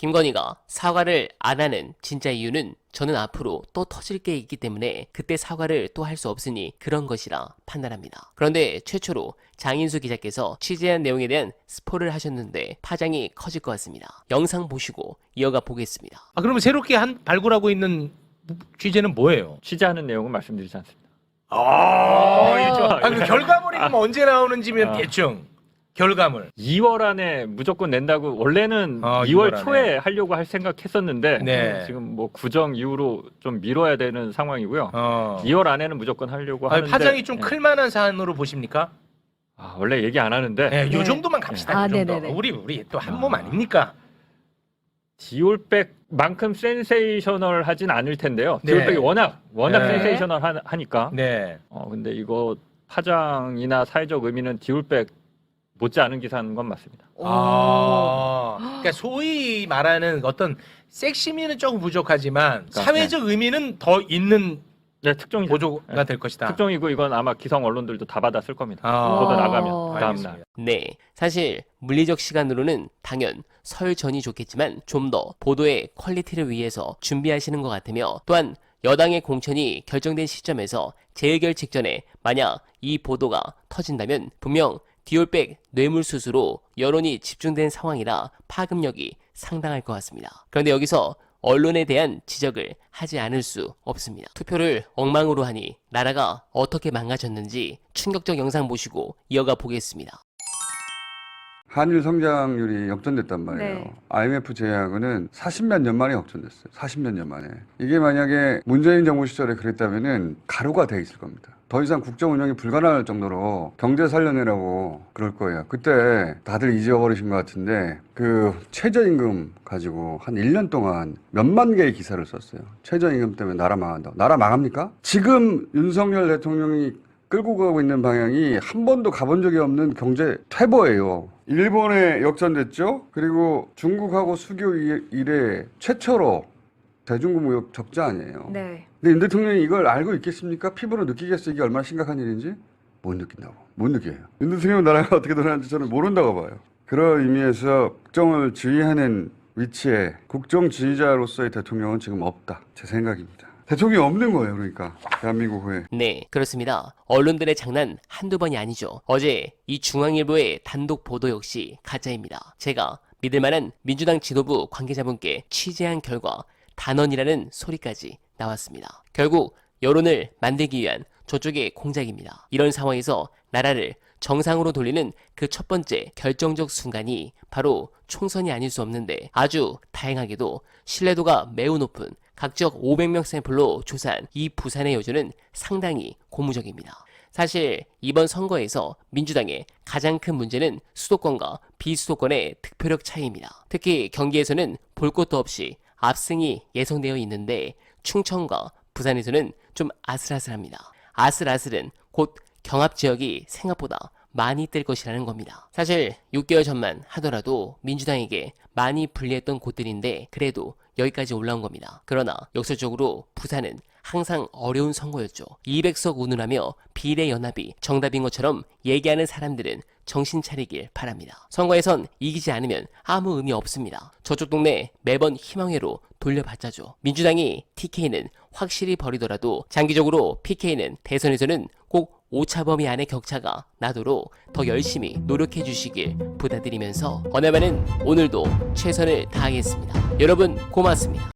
김건희가 사과를 안 하는 진짜 이유는 저는 앞으로 또 터질 게 있기 때문에 그때 사과를 또 할 수 없으니 그런 것이라 판단합니다. 그런데 최초로 장인수 기자께서 취재한 내용에 대한 스포를 하셨는데 파장이 커질 것 같습니다. 영상 보시고 이어가 보겠습니다. 그러면 새롭게 발굴하고 있는 취재는 뭐예요? 취재하는 내용은 말씀드리지 않습니다. 그 결과물이 그럼 언제 나오는지면 대충 결과물 2월 안에 무조건 낸다고 원래는 2월 2월 초에 하려고 할 생각했었는데 네. 지금 뭐 구정 이후로 좀 미뤄야 되는 상황이고요. 2월 안에는 무조건 하려고 하는데 파장이 좀 클만한 사안으로 보십니까? 원래 얘기 안 하는데 네, 요 정도만 갑시다. 요 정도. 네네네. 우리 또 한 몸 아닙니까? 디올백만큼 센세이셔널하진 않을 텐데요. 네. 디올백이 워낙 네. 센세이셔널하니까. 네. 근데 이거 파장이나 사회적 의미는 디올백 못지 않은 기사인 건 맞습니다. 그러니까 소위 말하는 어떤 섹시미는 조금 부족하지만 사회적 의미는 더 있는 네, 특종이 보조가 될 것이다. 특종이고 이건 아마 기성 언론들도 다 받았을 겁니다. 아. 보도 나가면 다음 알겠습니다. 날. 네, 사실 물리적 시간으로는 당연 설 전이 좋겠지만 좀 더 보도의 퀄리티를 위해서 준비하시는 것 같으며 또한 여당의 공천이 결정된 시점에서 재의결 직전에 만약 이 보도가 터진다면 분명 디올백 뇌물수수로 여론이 집중된 상황이라 파급력이 상당할 것 같습니다. 그런데 여기서 언론에 대한 지적을 하지 않을 수 없습니다. 투표를 엉망으로 하니 나라가 어떻게 망가졌는지 충격적 영상 보시고 이어가 보겠습니다. 한일 성장률이 역전됐단 말이에요. 네. IMF 제외하고는 40몇 년 만에 역전됐어요. 40몇 년 만에. 이게 만약에 문재인 정부 시절에 그랬다면은 가루가 돼 있을 겁니다. 더 이상 국정 운영이 불가능할 정도로 경제 살려내라고 그럴 거예요. 그때 다들 잊어버리신 것 같은데 그 최저임금 가지고 한 1년 동안 몇만 개의 기사를 썼어요. 최저임금 때문에 나라 망한다고. 나라 망합니까? 지금 윤석열 대통령이 끌고 가고 있는 방향이 한 번도 가본 적이 없는 경제 퇴보예요. 일본에 역전됐죠. 그리고 중국하고 수교 이래 최초로 대중국 무역 적자 아니에요. 네. 근데 윤 대통령이 이걸 알고 있겠습니까? 피부로 느끼겠어요? 이게 얼마나 심각한 일인지? 못 느낀다고. 못 느껴요. 윤 대통령 나라가 어떻게 돌아가는지 저는 모른다고 봐요. 그런 의미에서 국정을 지휘하는 위치에 국정 지휘자로서의 대통령은 지금 없다. 제 생각입니다. 대통령이 없는 거예요. 그러니까 대한민국 후에. 네, 그렇습니다. 언론들의 장난 한두 번이 아니죠. 어제 이 중앙일보의 단독 보도 역시 가짜입니다. 제가 믿을만한 민주당 지도부 관계자분께 취재한 결과 단언이라는 소리까지 나왔습니다. 결국 여론을 만들기 위한 저쪽의 공작입니다. 이런 상황에서 나라를 정상으로 돌리는 그 첫 번째 결정적 순간이 바로 총선이 아닐 수 없는데 아주 다행하게도 신뢰도가 매우 높은 각적 500명 샘플로 조사한 이 부산의 여주는 상당히 고무적입니다. 사실 이번 선거에서 민주당의 가장 큰 문제는 수도권과 비수도권의 득표력 차이입니다. 특히 경기에서는 볼 것도 없이 압승이 예상되어 있는데 충청과 부산에서는 좀 아슬아슬합니다. 아슬아슬은 곧 경합 지역이 생각보다 많이 뜰 것이라는 겁니다. 사실 6개월 전만 하더라도 민주당에게 많이 불리했던 곳들인데 그래도 여기까지 올라온 겁니다. 그러나 역설적으로 부산은 항상 어려운 선거였죠. 200석 운운하며 비례연합이 정답인 것처럼 얘기하는 사람들은 정신 차리길 바랍니다. 선거에선 이기지 않으면 아무 의미 없습니다. 저쪽 동네 매번 희망회로 돌려봤자죠. 민주당이 TK는 확실히 버리더라도 장기적으로 PK는 대선에서는 꼭 오차범위 안의 격차가 나도록 더 열심히 노력해 주시길 부탁드리면서 어네바는 오늘도 최선을 다하겠습니다. 여러분 고맙습니다.